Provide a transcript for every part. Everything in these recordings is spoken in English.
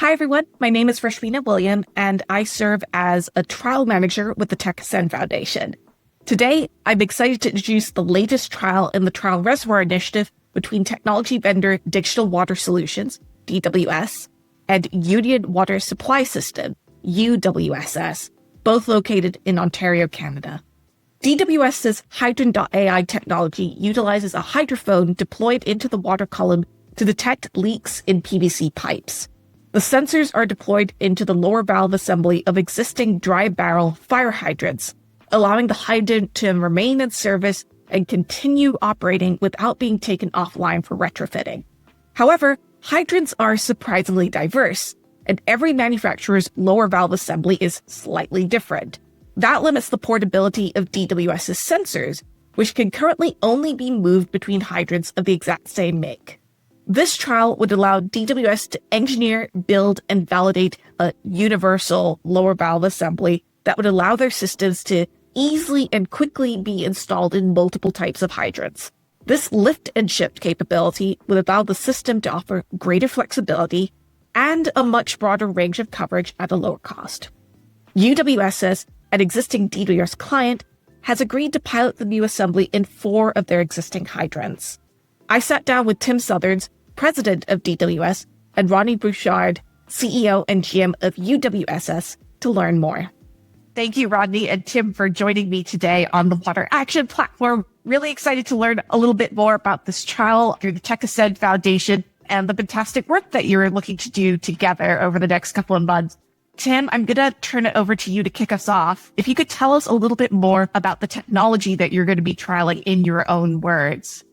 Hi, everyone. My name is Reshmina William, and I serve as a trial manager with the TechAscend Foundation. Today, I'm excited to introduce the latest trial in the Trial Reservoir Initiative between technology vendor Digital Water Solutions, DWS, and Union Water Supply System, UWSS, both located in Ontario, Canada. DWS's Hydrant.AI technology utilizes a hydrophone deployed into the water column to detect leaks in PVC pipes. The sensors are deployed into the lower valve assembly of existing dry barrel fire hydrants, allowing the hydrant to remain in service and continue operating without being taken offline for retrofitting. However, hydrants are surprisingly diverse, and every manufacturer's lower valve assembly is slightly different. That limits the portability of DWS's sensors, which can currently only be moved between hydrants of the exact same make. This trial would allow DWS to engineer, build, and validate a universal lower valve assembly that would allow their systems to easily and quickly be installed in multiple types of hydrants. This lift and shift capability would allow the system to offer greater flexibility and a much broader range of coverage at a lower cost. UWSS, an existing DWS client, has agreed to pilot the new assembly in 4 of their existing hydrants. I sat down with Tim Sutherns, president of DWS, and Rodney Bouchard, CEO and GM of UWSS, to learn more. Thank you, Rodney and Tim, for joining me today on the Water Action platform. Really excited to learn a little bit more about this trial through the TechAscend Foundation and the fantastic work that you're looking to do together over the next couple of months. Tim, I'm going to turn it over to you to kick us off. If you could tell us a little bit more about the technology that you're going to be trialing in your own words.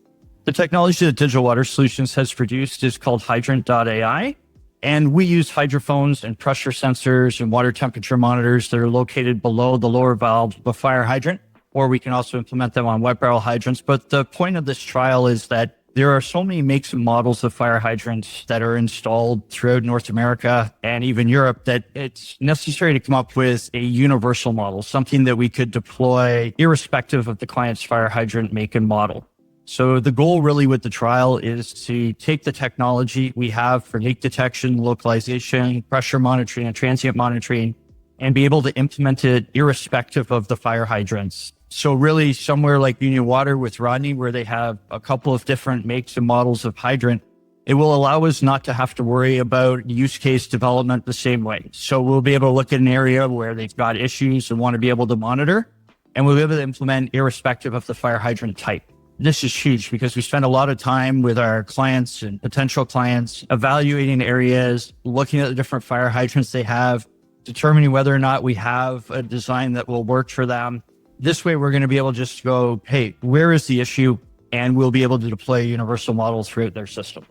The technology that Digital Water Solutions has produced is called hydrant.AI. And we use hydrophones and pressure sensors and water temperature monitors that are located below the lower valve of a fire hydrant, or we can also implement them on wet barrel hydrants. But the point of this trial is that there are so many makes and models of fire hydrants that are installed throughout North America and even Europe that it's necessary to come up with a universal model, something that we could deploy irrespective of the client's fire hydrant make and model. So the goal really with the trial is to take the technology we have for leak detection, localization, pressure monitoring, and transient monitoring, and be able to implement it irrespective of the fire hydrants. So really somewhere like Union Water with Rodney, where they have a couple of different makes and models of hydrant, it will allow us not to have to worry about use case development the same way. So we'll be able to look at an area where they've got issues and want to be able to monitor, and we'll be able to implement irrespective of the fire hydrant type. This is huge because we spend a lot of time with our clients and potential clients evaluating areas, looking at the different fire hydrants they have, determining whether or not we have a design that will work for them. This way, we're going to be able to just go, hey, where is the issue? And we'll be able to deploy a universal model throughout their system.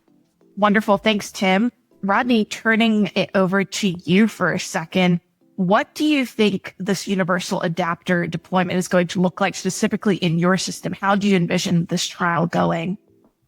Wonderful. Thanks, Tim. Rodney, turning it over to you for a second. What do you think this universal adapter deployment is going to look like specifically in your system? How do you envision this trial going?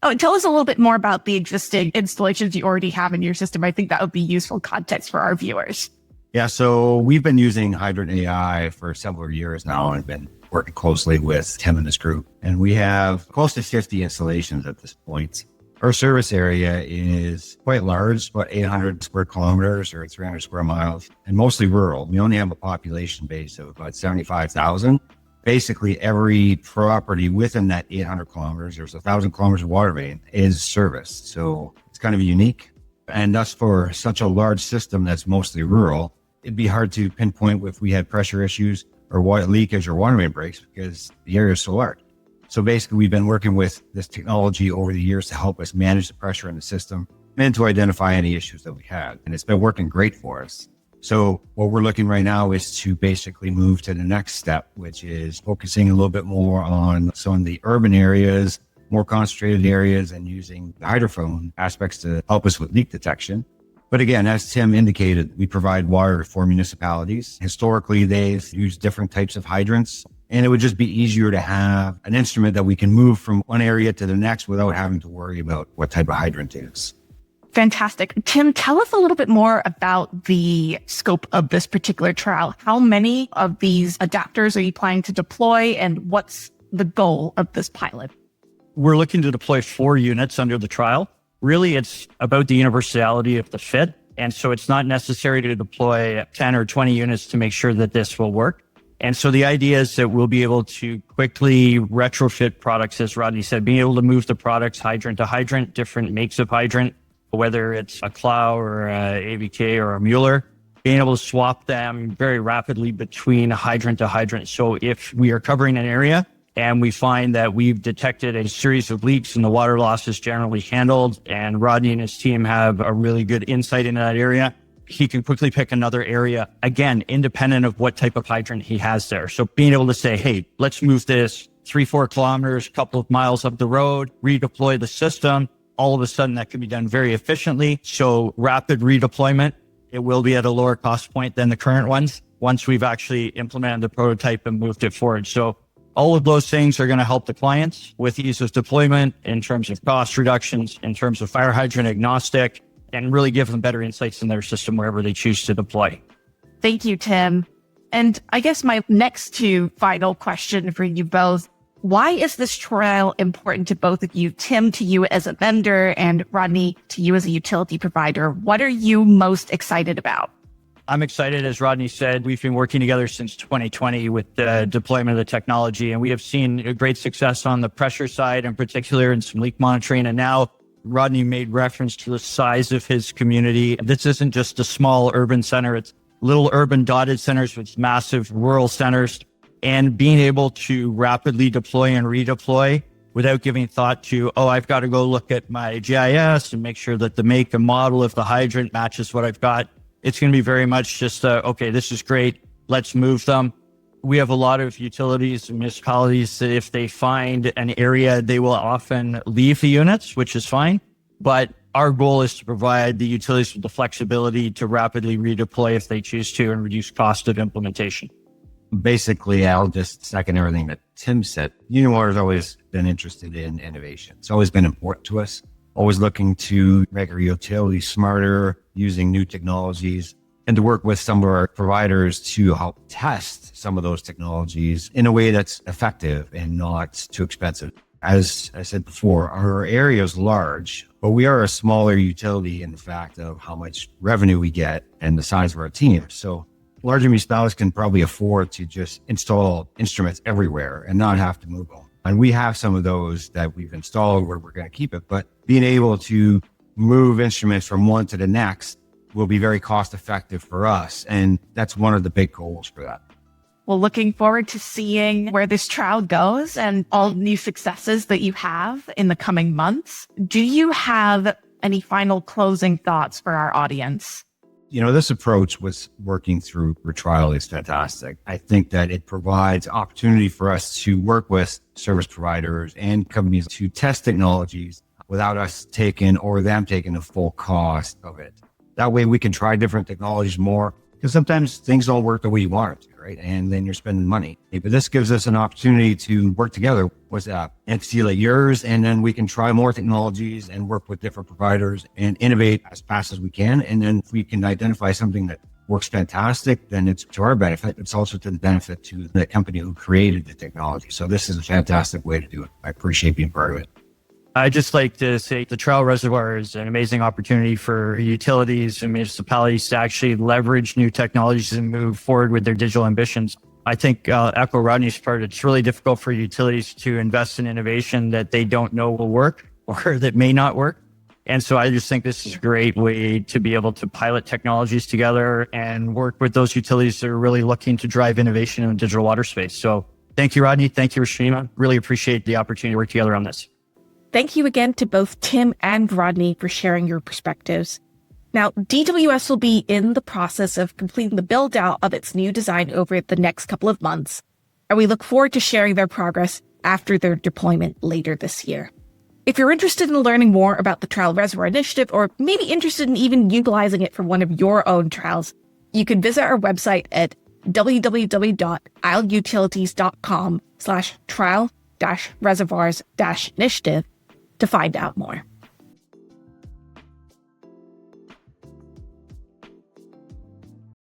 Oh, and tell us a little bit more about the existing installations you already have in your system. I think that would be useful context for our viewers. Yeah, so we've been using Hydrant.AI for several years now and been working closely with Tim and his group. And we have close to 50 installations at this point. Our service area is quite large, about 800 square kilometers or 300 square miles, and mostly rural. We only have a population base of about 75,000. Basically, every property within that 800 kilometers, there's 1,000 kilometers of water main, is serviced. So it's kind of unique. And thus, for such a large system that's mostly rural, it'd be hard to pinpoint if we had pressure issues or water leakage or water main breaks because the area is so large. So basically, we've been working with this technology over the years to help us manage the pressure in the system and to identify any issues that we had. And it's been working great for us. So what we're looking right now is to basically move to the next step, which is focusing a little bit more on some of the urban areas, more concentrated areas, and using the hydrophone aspects to help us with leak detection. But again, as Tim indicated, we provide water for municipalities. Historically, they've used different types of hydrants. And it would just be easier to have an instrument that we can move from one area to the next without having to worry about what type of hydrant it is. Fantastic. Tim, tell us a little bit more about the scope of this particular trial. How many of these adapters are you planning to deploy, and what's the goal of this pilot? We're looking to deploy 4 units under the trial. Really, it's about the universality of the fit. And so it's not necessary to deploy 10 or 20 units to make sure that this will work. And so the idea is that we'll be able to quickly retrofit products, as Rodney said, being able to move the products hydrant to hydrant, different makes of hydrant, whether it's a Clow or a AVK or a Mueller, being able to swap them very rapidly between hydrant to hydrant. So if we are covering an area and we find that we've detected a series of leaks and the water loss is generally handled, and Rodney and his team have a really good insight into that area, he can quickly pick another area, again, independent of what type of hydrant he has there. So being able to say, hey, let's move this 3-4 kilometers, a couple of miles up the road, redeploy the system. All of a sudden that can be done very efficiently. So rapid redeployment, it will be at a lower cost point than the current ones once we've actually implemented the prototype and moved it forward. So all of those things are going to help the clients with ease of deployment in terms of cost reductions, in terms of fire hydrant agnostic, and really give them better insights in their system wherever they choose to deploy. Thank you, Tim. And I guess my next two final question for you both. Why is this trial important to both of you? Tim, to you as a vendor, and Rodney, to you as a utility provider. What are you most excited about? I'm excited. As Rodney said, we've been working together since 2020 with the deployment of the technology, and we have seen a great success on the pressure side in particular and some leak monitoring. And now Rodney made reference to the size of his community. This isn't just a small urban center. It's little urban dotted centers with massive rural centers, and being able to rapidly deploy and redeploy without giving thought to, oh, I've got to go look at my GIS and make sure that the make and model of the hydrant matches what I've got. It's going to be very much just, okay, this is great. Let's move them. We have a lot of utilities and municipalities that if they find an area, they will often leave the units, which is fine. But our goal is to provide the utilities with the flexibility to rapidly redeploy if they choose to and reduce cost of implementation. Basically, I'll just second everything that Tim said. Uniwater has always been interested in innovation. It's always been important to us, always looking to make our utilities smarter, using new technologies, and to work with some of our providers to help test some of those technologies in a way that's effective and not too expensive. As I said before, our area is large, but we are a smaller utility in the fact of how much revenue we get and the size of our team. So larger municipalities can probably afford to just install instruments everywhere and not have to move them. And we have some of those that we've installed where we're going to keep it, but being able to move instruments from one to the next will be very cost effective for us. And that's one of the big goals for that. Well, looking forward to seeing where this trial goes and all the new successes that you have in the coming months. Do you have any final closing thoughts for our audience? You know, this approach was working through a trial is fantastic. I think that it provides opportunity for us to work with service providers and companies to test technologies without us taking or them taking the full cost of it. That way we can try different technologies more, because sometimes things don't work the way you want it to, right? And then you're spending money. But this gives us an opportunity to work together with an entity like yours, and then we can try more technologies and work with different providers and innovate as fast as we can. And then if we can identify something that works fantastic, then it's to our benefit. It's also to the benefit to the company who created the technology. So this is a fantastic way to do it. I appreciate being part of it. I'd just like to say the Trial Reservoir is an amazing opportunity for utilities and municipalities to actually leverage new technologies and move forward with their digital ambitions. I think echo Rodney's part, it's really difficult for utilities to invest in innovation that they don't know will work or that may not work. And so I just think this is a great way to be able to pilot technologies together and work with those utilities that are really looking to drive innovation in the digital water space. So thank you, Rodney. Thank you, Reshmina. Really appreciate the opportunity to work together on this. Thank you again to both Tim and Rodney for sharing your perspectives. Now, DWS will be in the process of completing the build out of its new design over the next couple of months, and we look forward to sharing their progress after their deployment later this year. If you're interested in learning more about the Trial Reservoir Initiative, or maybe interested in even utilizing it for one of your own trials, you can visit our website at www.isleutilities.com/trial-reservoirs-initiative to find out more.